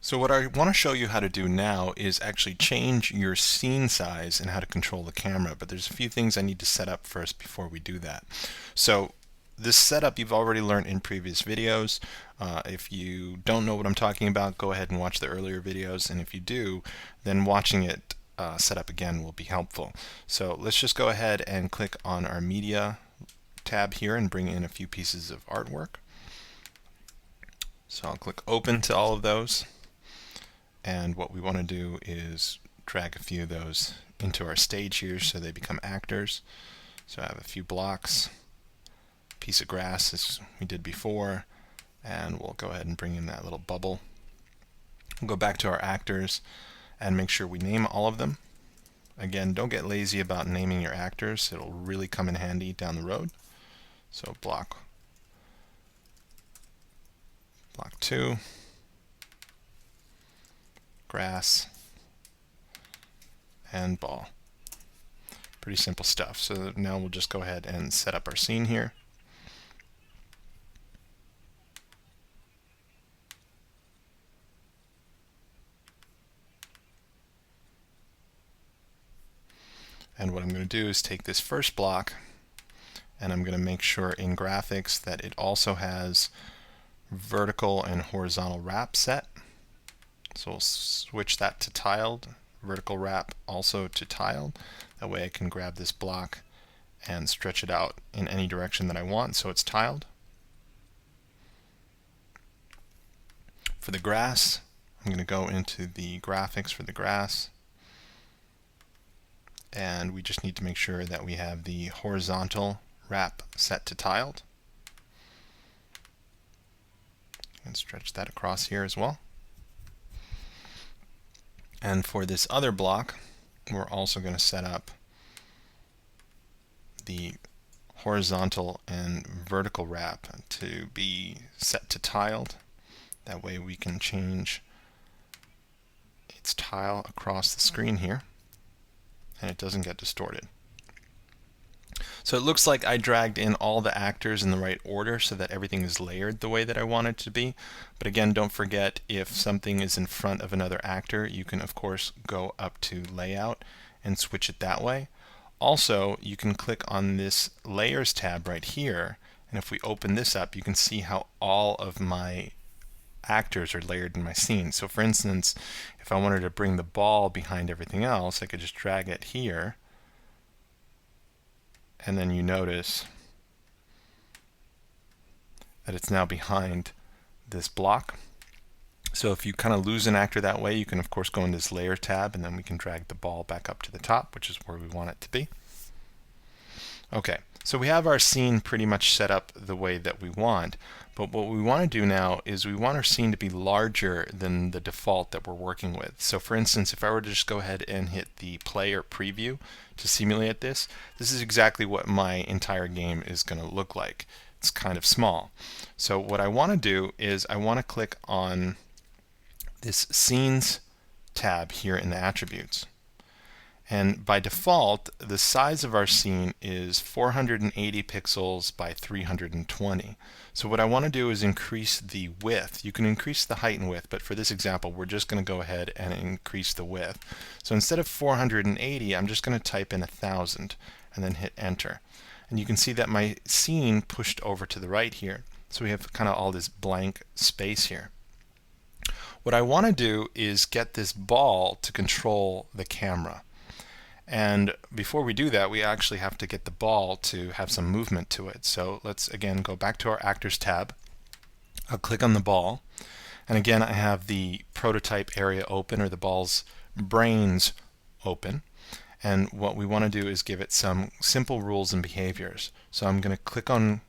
So what I want to show you how to do now is actually change your scene size and how to control the camera, but there's a few things I need to set up first before we do that. So this setup you've already learned in previous videos. If you don't know what I'm talking about, go ahead and watch the earlier videos, and if you do, then watching it set up again will be helpful. So let's just go ahead and click on our media tab here and bring in a few pieces of artwork. So I'll click open to all of those. And what we want to do is drag a few of those into our stage here so they become actors. So I have a few blocks, piece of grass as we did before, and we'll go ahead and bring in that little bubble. We'll go back to our actors and make sure we name all of them. Again, don't get lazy about naming your actors. It'll really come in handy down the road. So block 2, grass, and ball. Pretty simple stuff. So now we'll just go ahead and set up our scene here. And what I'm going to do is take this first block and I'm going to make sure in graphics that it also has vertical and horizontal wrap set. So we'll switch that to tiled, vertical wrap also to tiled. That way I can grab this block and stretch it out in any direction that I want so it's tiled. For the grass, I'm going to go into the graphics for the grass, and we just need to make sure that we have the horizontal wrap set to tiled. And stretch that across here as well. And for this other block, we're also going to set up the horizontal and vertical wrap to be set to tiled. That way we can change its tile across the screen here, and it doesn't get distorted. So it looks like I dragged in all the actors in the right order so that everything is layered the way that I want it to be. But again, don't forget, if something is in front of another actor, you can of course go up to layout and switch it that way. Also, you can click on this layers tab right here, and if we open this up, you can see how all of my actors are layered in my scene. So for instance, if I wanted to bring the ball behind everything else, I could just drag it here, and then you notice that it's now behind this block. So if you kind of lose an actor that way, you can of course go in this layer tab, and then we can drag the ball back up to the top, which is where we want it to be. Okay, so we have our scene pretty much set up the way that we want, but what we want to do now is we want our scene to be larger than the default that we're working with. So for instance, if I were to just go ahead and hit the play or preview to simulate this, this is exactly what my entire game is going to look like. It's kind of small. So what I want to do is I want to click on this Scenes tab here in the attributes. And by default, the size of our scene is 480 pixels by 320. So what I want to do is increase the width. You can increase the height and width, but for this example, we're just going to go ahead and increase the width. So instead of 480, I'm just going to type in 1000 and then hit enter. And you can see that my scene pushed over to the right here. So we have kind of all this blank space here. What I want to do is get this ball to control the camera. And before we do that, we actually have to get the ball to have some movement to it. So let's again go back to our Actors tab. I'll click on the ball, and again I have the prototype area open, or the ball's brains open. And what we want to do is give it some simple rules and behaviors. So I'm going to click on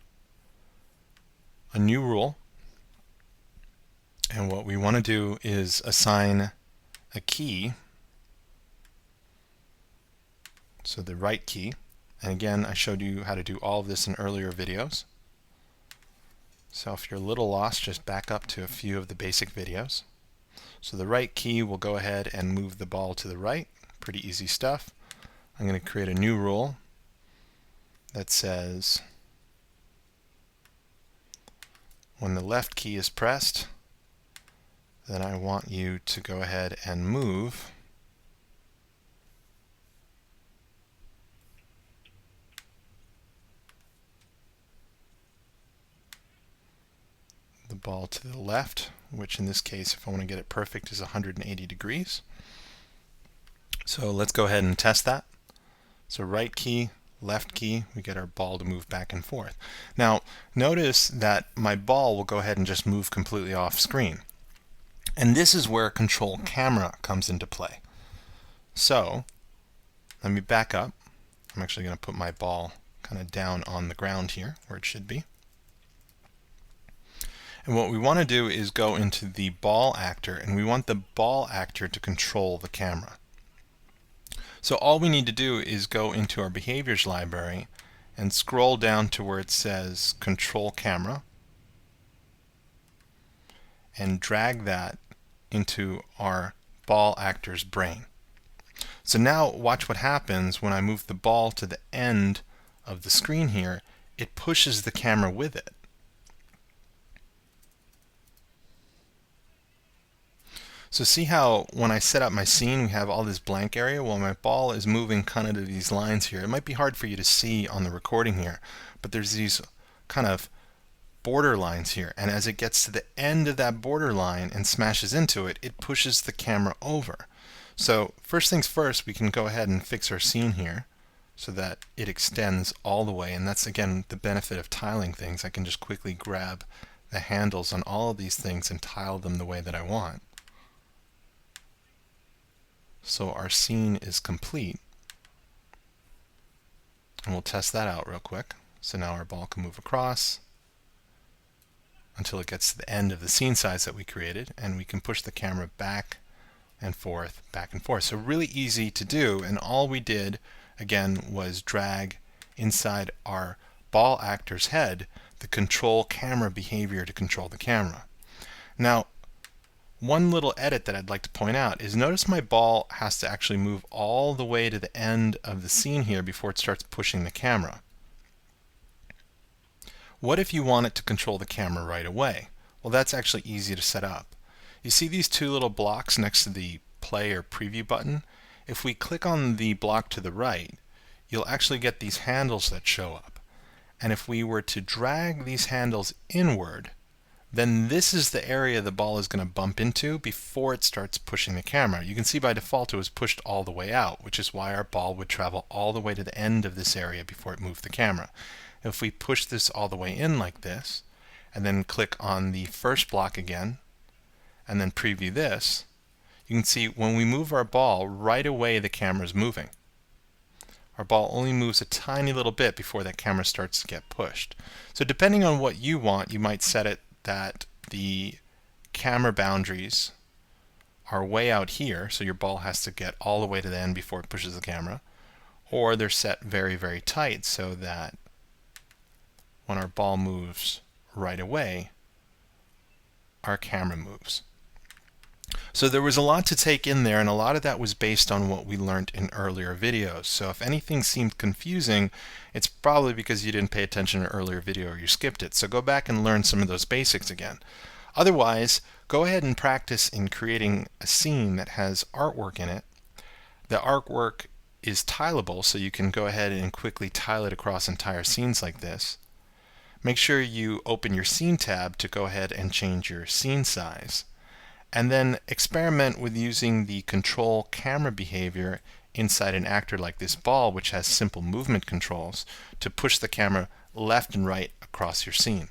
a new rule, and what we want to do is assign a key. So the right key, and again I showed you how to do all of this in earlier videos. So if you're a little lost, just back up to a few of the basic videos. So the right key will go ahead and move the ball to the right. Pretty easy stuff. I'm going to create a new rule that says when the left key is pressed, then I want you to go ahead and move the ball to the left, which in this case, if I want to get it perfect, is 180 degrees. So let's go ahead and test that. So right key, left key, we get our ball to move back and forth. Now notice that my ball will go ahead and just move completely off screen. And this is where control camera comes into play. So let me back up. I'm actually going to put my ball kind of down on the ground here where it should be. And what we want to do is go into the ball actor, and we want the ball actor to control the camera. So all we need to do is go into our behaviors library and scroll down to where it says control camera and drag that into our ball actor's brain. So now watch what happens when I move the ball to the end of the screen here. It pushes the camera with it. So see how when I set up my scene we have all this blank area? Well, my ball is moving kind of to these lines here. It might be hard for you to see on the recording here, but there's these kind of border lines here, and as it gets to the end of that border line and smashes into it, it pushes the camera over. So first things first, we can go ahead and fix our scene here so that it extends all the way, and that's again the benefit of tiling things. I can just quickly grab the handles on all of these things and tile them the way that I want. So our scene is complete, and we'll test that out real quick. So now our ball can move across until it gets to the end of the scene size that we created, and we can push the camera back and forth, back and forth. So really easy to do, and all we did again was drag inside our ball actor's head the control camera behavior to control the camera. Now one little edit that I'd like to point out is notice my ball has to actually move all the way to the end of the scene here before it starts pushing the camera. What if you want it to control the camera right away? Well, that's actually easy to set up. You see these two little blocks next to the play or preview button? If we click on the block to the right, you'll actually get these handles that show up. And if we were to drag these handles inward, then this is the area the ball is going to bump into before it starts pushing the camera. You can see by default it was pushed all the way out, which is why our ball would travel all the way to the end of this area before it moved the camera. If we push this all the way in like this, and then click on the first block again, and then preview this, you can see when we move our ball, right away the camera is moving. Our ball only moves a tiny little bit before that camera starts to get pushed. So depending on what you want, you might set it that the camera boundaries are way out here, so your ball has to get all the way to the end before it pushes the camera, or they're set very, very tight so that when our ball moves right away, our camera moves. So there was a lot to take in there, and a lot of that was based on what we learned in earlier videos. So if anything seemed confusing, it's probably because you didn't pay attention to an earlier video or you skipped it. So go back and learn some of those basics again. Otherwise, go ahead and practice in creating a scene that has artwork in it. The artwork is tileable, so you can go ahead and quickly tile it across entire scenes like this. Make sure you open your scene tab to go ahead and change your scene size. And then experiment with using the control camera behavior inside an actor like this ball, which has simple movement controls, to push the camera left and right across your scene.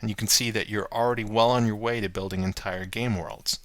And you can see that you're already well on your way to building entire game worlds.